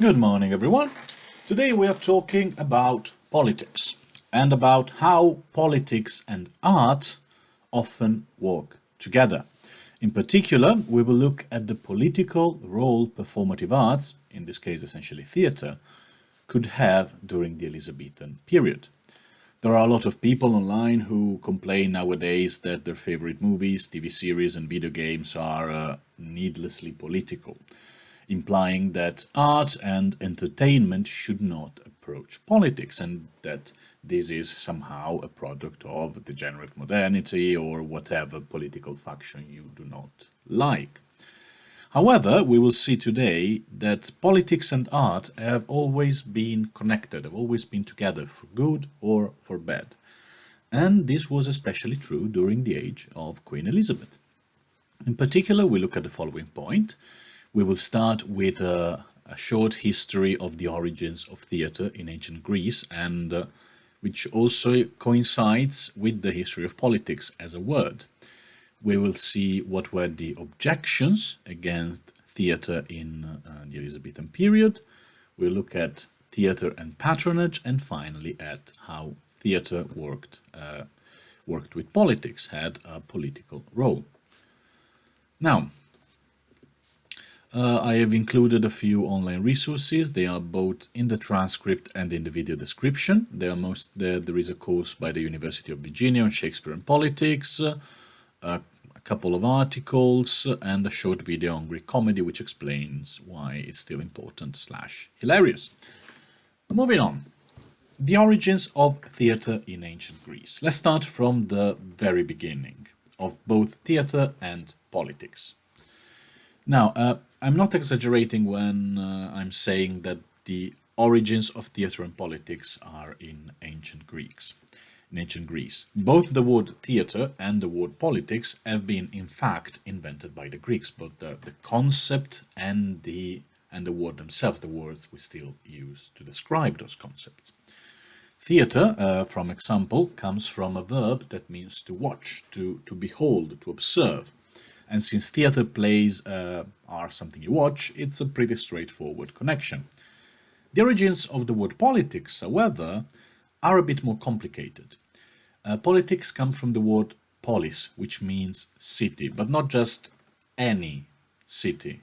Good morning, everyone. Today we are talking about politics and about how politics and art often work together. In particular, we will look at the political role performative arts, in this case essentially theatre, could have during the Elizabethan period. There are a lot of people online who complain nowadays that their favorite movies, TV series, and video games are needlessly political, implying that art and entertainment should not approach politics and that this is somehow a product of degenerate modernity or whatever political faction you do not like. However, we will see today that politics and art have always been connected, have always been together for good or for bad. And this was especially true during the age of Queen Elizabeth. In particular, we look at the following point. We will start with a short history of the origins of theatre in ancient Greece, and which also coincides with the history of politics as a word. We will see what were the objections against theatre in the Elizabethan period. We'll look at theatre and patronage, and finally at how theatre worked with politics, had a political role. Now, I have included a few online resources. They are both in the transcript and in the video description. There is a course by the University of Virginia on Shakespeare and politics, a couple of articles, and a short video on Greek comedy which explains why it's still important / hilarious. Moving on. The origins of theatre in ancient Greece. Let's start from the very beginning of both theatre and politics. Now, I'm not exaggerating when I'm saying that the origins of theatre and politics are in ancient Greece. In ancient Greece, both the word theatre and the word politics have been, in fact, invented by the Greeks. But the concept and the word themselves, the words we still use to describe those concepts. Theatre, from example, comes from a verb that means to watch, to behold, to observe. And since theatre plays are something you watch, it's a pretty straightforward connection. The origins of the word politics, however, are a bit more complicated. Politics come from the word polis, which means city, but not just any city.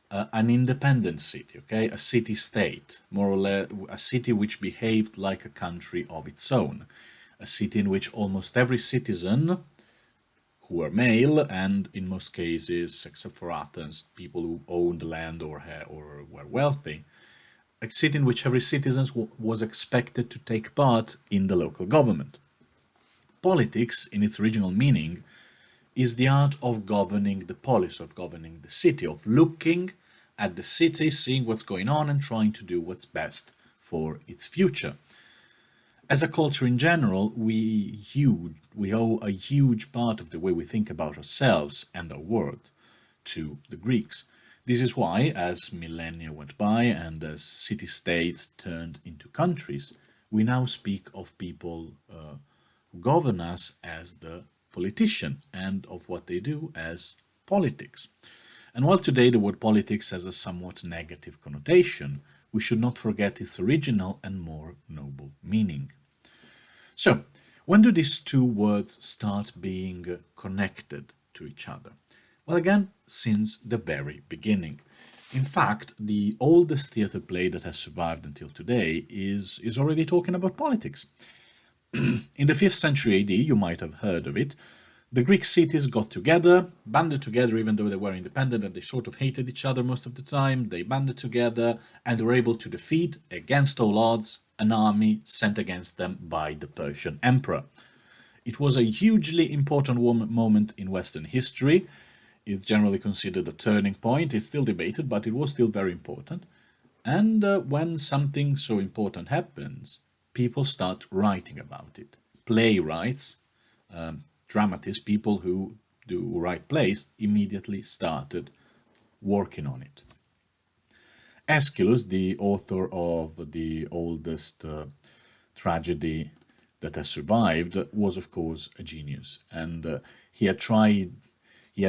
An independent city, okay? A city-state, more or less a city which behaved like a country of its own. A city in which almost every citizen who were male, and in most cases, except for Athens, people who owned land or were wealthy, a city in which every citizen was expected to take part in the local government. Politics, in its original meaning, is the art of governing the polis, of governing the city, of looking at the city, seeing what's going on, and trying to do what's best for its future. As a culture in general, we owe a huge part of the way we think about ourselves and our world to the Greeks. This is why, as millennia went by and as city-states turned into countries, we now speak of people who govern us as the politician and of what they do as politics. And while today the word politics has a somewhat negative connotation, we should not forget its original and more noble meaning. So, when do these two words start being connected to each other? Well, again, since the very beginning. In fact, the oldest theatre play that has survived until today is already talking about politics. In the 5th century AD, you might have heard of it, the Greek cities got together, banded together even though they were independent and they sort of hated each other most of the time. They banded together and were able to defeat, against all odds, an army sent against them by the Persian emperor. It was a hugely important moment in Western history. It's generally considered a turning point. It's still debated, but it was still very important. And when something so important happens, people start writing about it. Playwrights, dramatists, people who write plays, immediately started working on it. Aeschylus, the author of the oldest tragedy that has survived, was of course a genius, and he had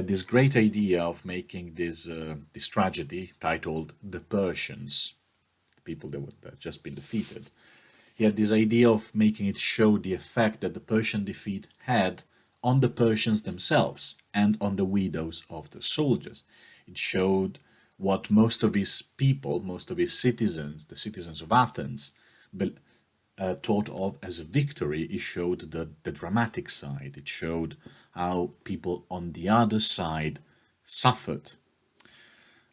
this great idea of making this tragedy titled The Persians. people that had just been defeated. He had this idea of making it show the effect that the Persian defeat had on the Persians themselves and on the widows of the soldiers. It showed what most of his people, most of his citizens, the citizens of Athens, thought of as a victory. It showed the dramatic side. It showed how people on the other side suffered.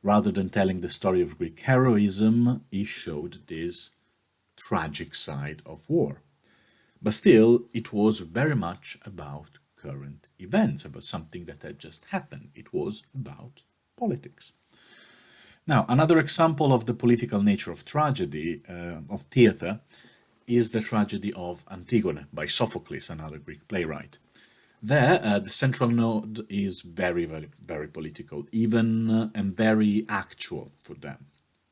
Rather than telling the story of Greek heroism, he showed this tragic side of war. But still, it was very much about current events, about something that had just happened. It was about politics. Now, another example of the political nature of tragedy, of theatre, is the tragedy of Antigone by Sophocles, another Greek playwright. There, the central node is very, very, very political, even and very actual for them,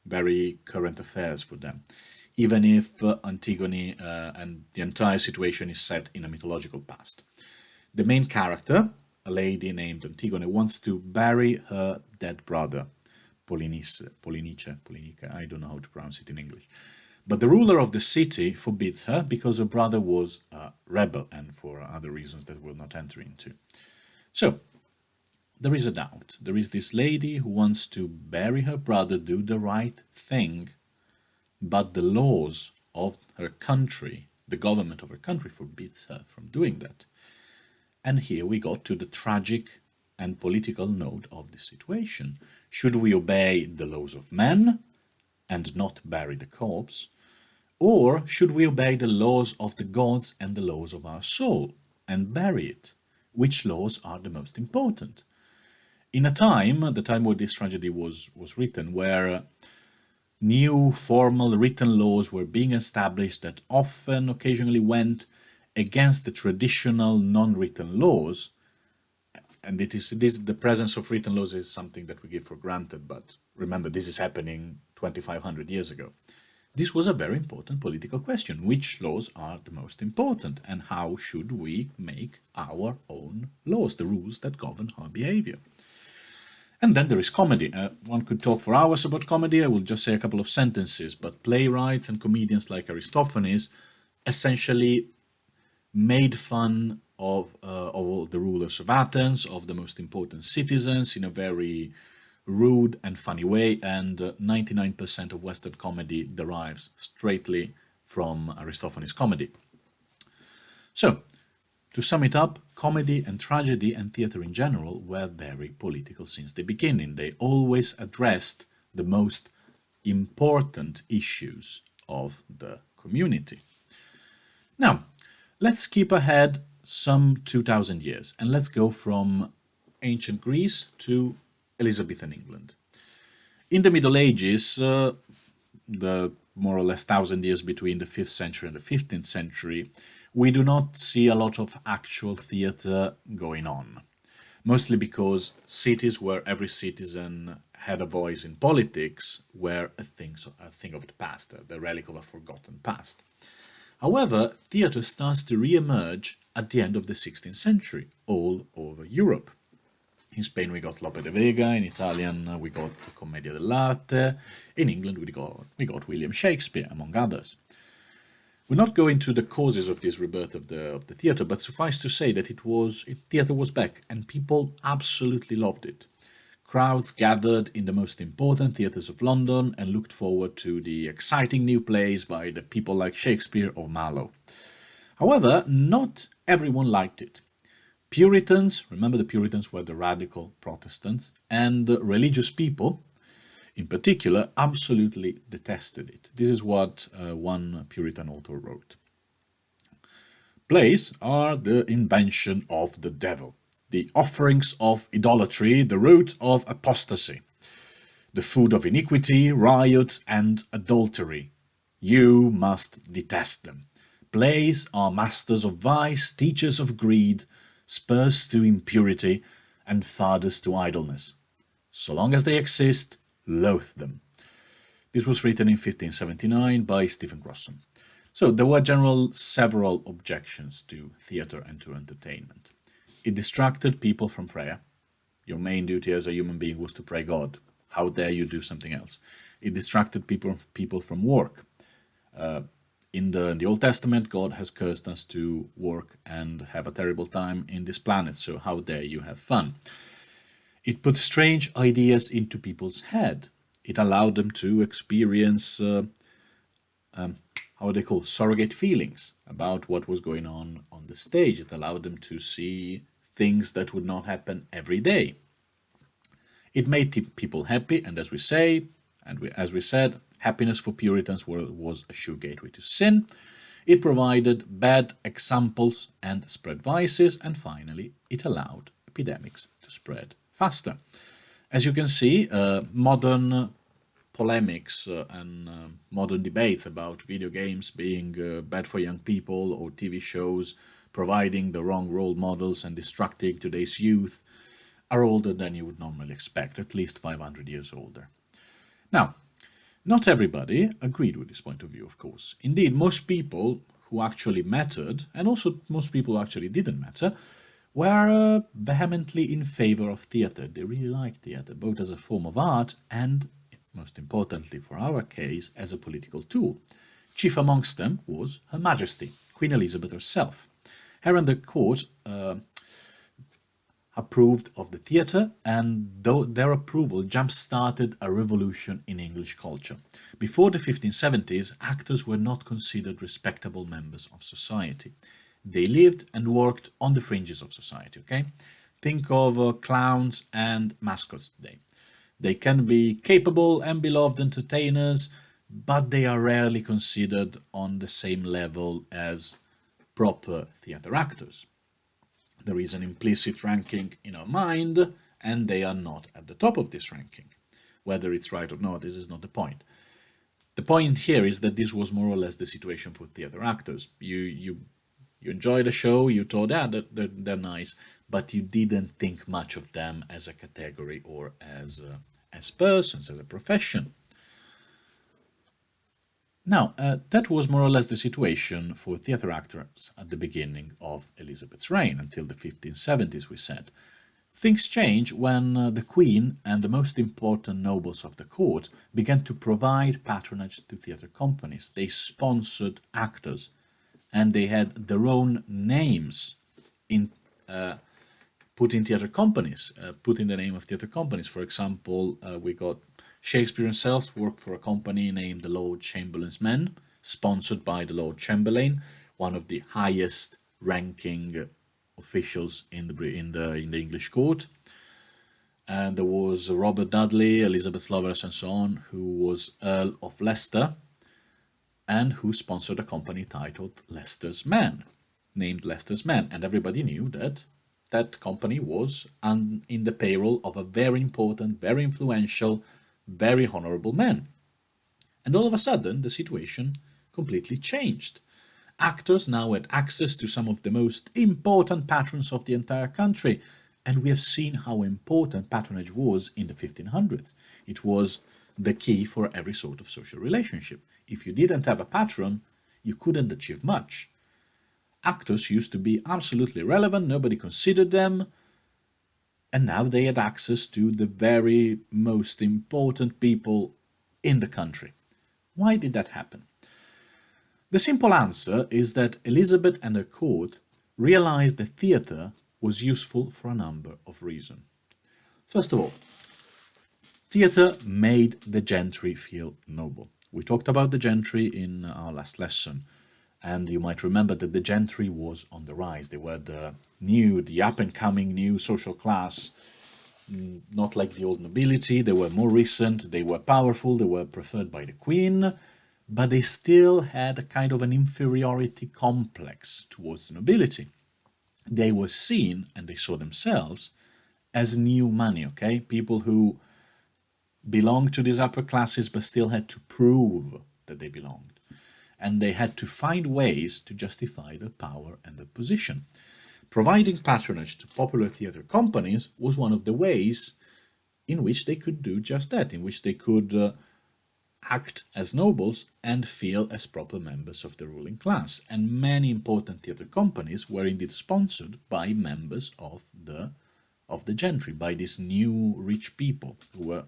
very current affairs for them, even if Antigone and the entire situation is set in a mythological past. The main character, a lady named Antigone, wants to bury her dead brother, Polinice, I don't know how to pronounce it in English. But the ruler of the city forbids her because her brother was a rebel and for other reasons that we'll not enter into. So, there is a doubt. There is this lady who wants to bury her brother, do the right thing, but the laws of her country, the government of her country, forbids her from doing that. And here we got to the tragic and political node of the situation. Should we obey the laws of men and not bury the corpse? Or should we obey the laws of the gods and the laws of our soul and bury it? Which laws are the most important? In a time, the time where this tragedy was written, where new formal written laws were being established that often, occasionally went against the traditional non-written laws, and the presence of written laws is something that we give for granted, but remember, this is happening 2,500 years ago. This was a very important political question. Which laws are the most important, and how should we make our own laws, the rules that govern our behavior? And then there is comedy. One could talk for hours about comedy. I will just say a couple of sentences, but playwrights and comedians like Aristophanes essentially made fun of all the rulers of Athens, of the most important citizens, in a very rude and funny way, and 99% of Western comedy derives straightly from Aristophanes' comedy. So, to sum it up, comedy and tragedy and theatre in general were very political since the beginning. They always addressed the most important issues of the community. Now, let's skip ahead some 2,000 years and let's go from ancient Greece to Elizabethan England. In the Middle Ages, the more or less 1,000 years between the 5th century and the 15th century, we do not see a lot of actual theatre going on. Mostly because cities where every citizen had a voice in politics were a thing of the past, the relic of a forgotten past. However, theatre starts to re-emerge at the end of the 16th century, all over Europe. In Spain we got Lope de Vega, in Italian we got Commedia dell'arte, in England we got William Shakespeare, among others. We'll not go into the causes of this rebirth of the theatre, but suffice to say that theatre was back, and people absolutely loved it. Crowds gathered in the most important theatres of London and looked forward to the exciting new plays by the people like Shakespeare or Marlowe. However, not everyone liked it. Puritans, remember the Puritans were the radical Protestants, and religious people, in particular, absolutely detested it. This is what one Puritan author wrote. Plays are the invention of the devil, the offerings of idolatry, the root of apostasy, the food of iniquity, riot, and adultery. You must detest them. Plays are masters of vice, teachers of greed, spurs to impurity, and fathers to idleness. So long as they exist, loathe them. This was written in 1579 by Stephen Crossan. So there were several objections to theatre and to entertainment. It distracted people from prayer. Your main duty as a human being was to pray God. How dare you do something else? It distracted people from work. In the Old Testament, God has cursed us to work and have a terrible time in this planet, so how dare you have fun? It put strange ideas into people's head. It allowed them to experience, how they call, surrogate feelings about what was going on the stage. It allowed them to see things that would not happen every day. It made people happy, and as we say, as we said, happiness for Puritans was a sure gateway to sin. It provided bad examples and spread vices, and finally, it allowed epidemics to spread faster. As you can see, modern polemics and modern debates about video games being bad for young people, or TV shows providing the wrong role models and distracting today's youth, are older than you would normally expect, at least 500 years older. Now, not everybody agreed with this point of view, of course. Indeed, most people who actually mattered, and also most people who actually didn't matter, were vehemently in favor of theatre. They really liked theatre, both as a form of art and, most importantly for our case, as a political tool. Chief amongst them was Her Majesty, Queen Elizabeth herself. Her and the court approved of the theatre, and their approval jump-started a revolution in English culture. Before the 1570s, actors were not considered respectable members of society. They lived and worked on the fringes of society, okay? Think of clowns and mascots today. They can be capable and beloved entertainers, but they are rarely considered on the same level as proper theatre actors. There is an implicit ranking in our mind, and they are not at the top of this ranking. Whether it's right or not, this is not the point. The point here is that this was more or less the situation for theatre actors. You enjoyed the show, you thought, they're nice, but you didn't think much of them as a category or as persons, as a profession. Now, that was more or less the situation for theatre actors at the beginning of Elizabeth's reign, until the 1570s, we said. Things changed when the Queen and the most important nobles of the court began to provide patronage to theatre companies. They sponsored actors, and they had their own names put in theatre companies, put in the name of theatre companies. For example, we got Shakespeare himself worked for a company named the Lord Chamberlain's Men, sponsored by the Lord Chamberlain, one of the highest ranking officials in the English court. And there was Robert Dudley, Elizabeth's lovers, and so on, who was Earl of Leicester, and who sponsored a company titled Leicester's Men, named Leicester's Men. And everybody knew that that company was in the payroll of a very important, very influential, very honorable man. And all of a sudden, the situation completely changed. Actors now had access to some of the most important patrons of the entire country, and we have seen how important patronage was in the 1500s. It was the key for every sort of social relationship. If you didn't have a patron, you couldn't achieve much. Actors used to be absolutely irrelevant, nobody considered them, and now they had access to the very most important people in the country. Why did that happen? The simple answer is that Elizabeth and her court realized that theatre was useful for a number of reasons. First of all, theatre made the gentry feel noble. We talked about the gentry in our last lesson, and you might remember that the gentry was on the rise. They were the up-and-coming new social class, not like the old nobility. They were more recent, they were powerful, they were preferred by the Queen, but they still had a kind of an inferiority complex towards the nobility. They were seen, and they saw themselves, as new money, okay? People who belonged to these upper classes but still had to prove that they belonged. And they had to find ways to justify their power and their position. Providing patronage to popular theatre companies was one of the ways in which they could do just that, in which they could act as nobles and feel as proper members of the ruling class. And many important theatre companies were indeed sponsored by members of the gentry, by these new rich people who were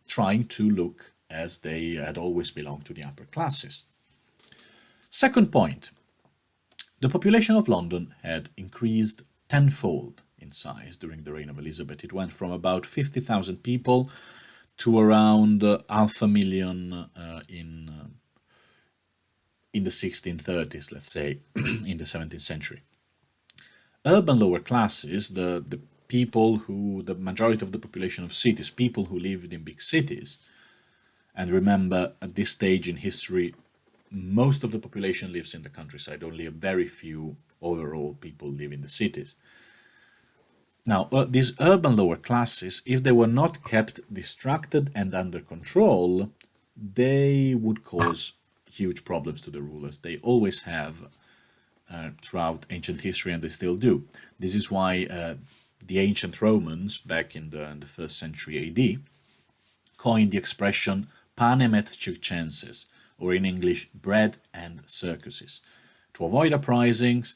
trying to look as they had always belonged to the upper classes. Second point, the population of London had increased tenfold in size during the reign of Elizabeth. It went from about 50,000 people to around half a million in the 1630s, let's say, in the 17th century. Urban lower classes, the people who, the majority of the population of cities, people who lived in big cities, and remember at this stage in history, most of the population lives in the countryside, only a very few overall people live in the cities. Now, these urban lower classes, if they were not kept distracted and under control, they would cause huge problems to the rulers. They always have throughout ancient history, and they still do. This is why the ancient Romans, back in the 1st century AD, coined the expression panem et circenses, or in English, bread and circuses. To avoid uprisings,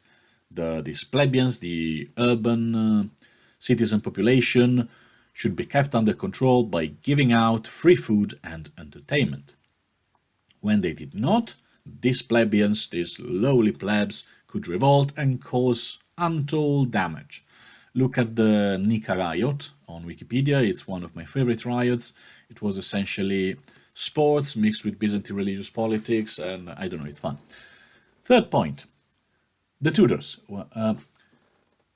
these plebeians, the urban citizen population, should be kept under control by giving out free food and entertainment. When they did not, these plebeians, these lowly plebs, could revolt and cause untold damage. Look at the Nika riot on Wikipedia. It's one of my favorite riots. It was essentially sports mixed with Byzantine religious politics, and I don't know, it's fun. Third point, the Tudors.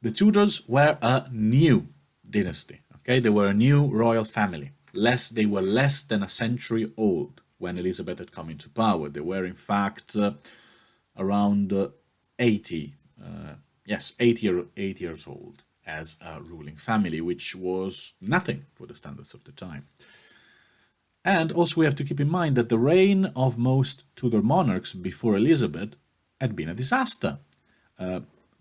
The Tudors were a new dynasty. Okay, they were a new royal family. They were less than a century old when Elizabeth had come into power. They were in fact around 80 years old as a ruling family, which was nothing for the standards of the time. And also we have to keep in mind that the reign of most Tudor monarchs before Elizabeth had been a disaster.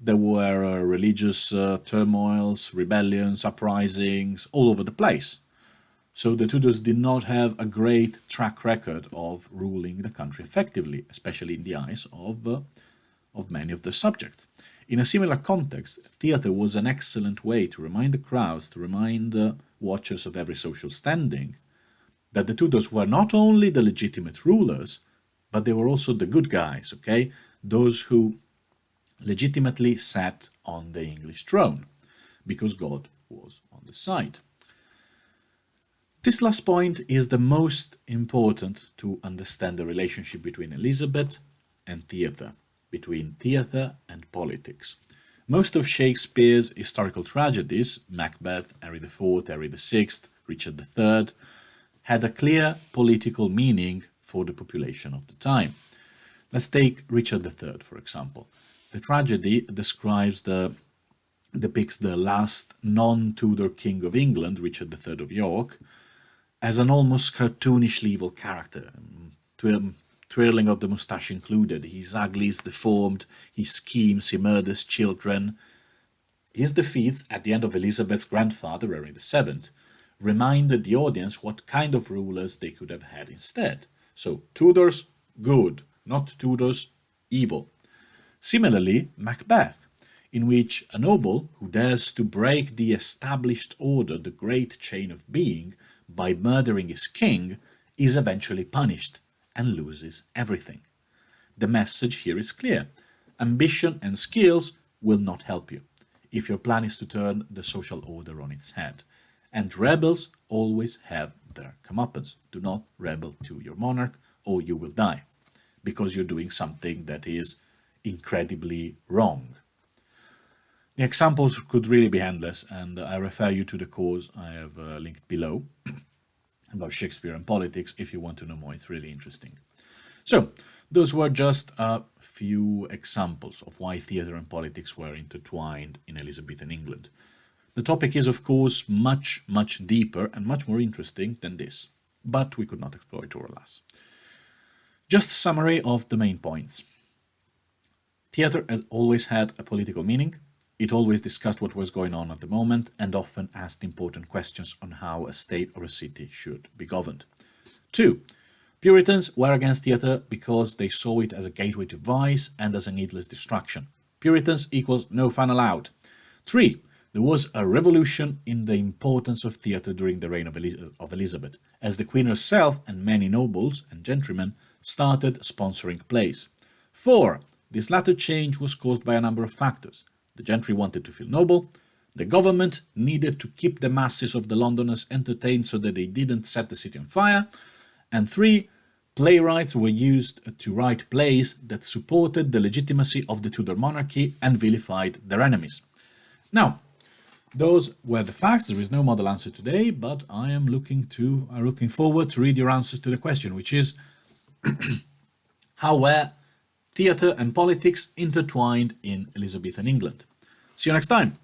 There were religious turmoils, rebellions, uprisings all over the place. So the Tudors did not have a great track record of ruling the country effectively, especially in the eyes of many of their subjects. In a similar context, theatre was an excellent way to remind the crowds, to remind watchers of every social standing, that the Tudors were not only the legitimate rulers, but they were also the good guys, okay? Those who legitimately sat on the English throne, because God was on the side. This last point is the most important to understand the relationship between Elizabeth and theatre, between theatre and politics. Most of Shakespeare's historical tragedies, Macbeth, Henry IV, Henry VI, Richard III, had a clear political meaning for the population of the time. Let's take Richard III, for example. The tragedy depicts the last non-Tudor king of England, Richard III of York, as an almost cartoonishly evil character, twirling of the moustache included. He's ugly, he's deformed, he schemes, he murders children. His defeats at the end of Elizabeth's grandfather, Henry VII, reminded the audience what kind of rulers they could have had instead. So, Tudors, good, not Tudors, evil. Similarly, Macbeth, in which a noble who dares to break the established order, the great chain of being, by murdering his king, is eventually punished and loses everything. The message here is clear. Ambition and skills will not help you if your plan is to turn the social order on its head. And rebels always have their comeuppance. Do not rebel to your monarch or you will die, because you're doing something that is incredibly wrong. The examples could really be endless, and I refer you to the course I have linked below about Shakespeare and politics if you want to know more. It's really interesting. So, those were just a few examples of why theatre and politics were intertwined in Elizabethan England. The topic is, of course, much, much deeper and much more interesting than this, but we could not explore it, alas. Just a summary of the main points. Theatre has always had a political meaning. It always discussed what was going on at the moment and often asked important questions on how a state or a city should be governed. 2. Puritans were against theatre because they saw it as a gateway to vice and as a needless distraction. Puritans equals no fun allowed. 3. there was a revolution in the importance of theatre during the reign of Elizabeth, as the Queen herself and many nobles and gentlemen started sponsoring plays. 4. This latter change was caused by a number of factors. The gentry wanted to feel noble, the government needed to keep the masses of the Londoners entertained so that they didn't set the city on fire, and 3. Playwrights were used to write plays that supported the legitimacy of the Tudor monarchy and vilified their enemies. Now, those were the facts. There is no model answer today, but I am looking forward to read your answers to the question, which is how were theatre and politics intertwined in Elizabethan England? See you next time.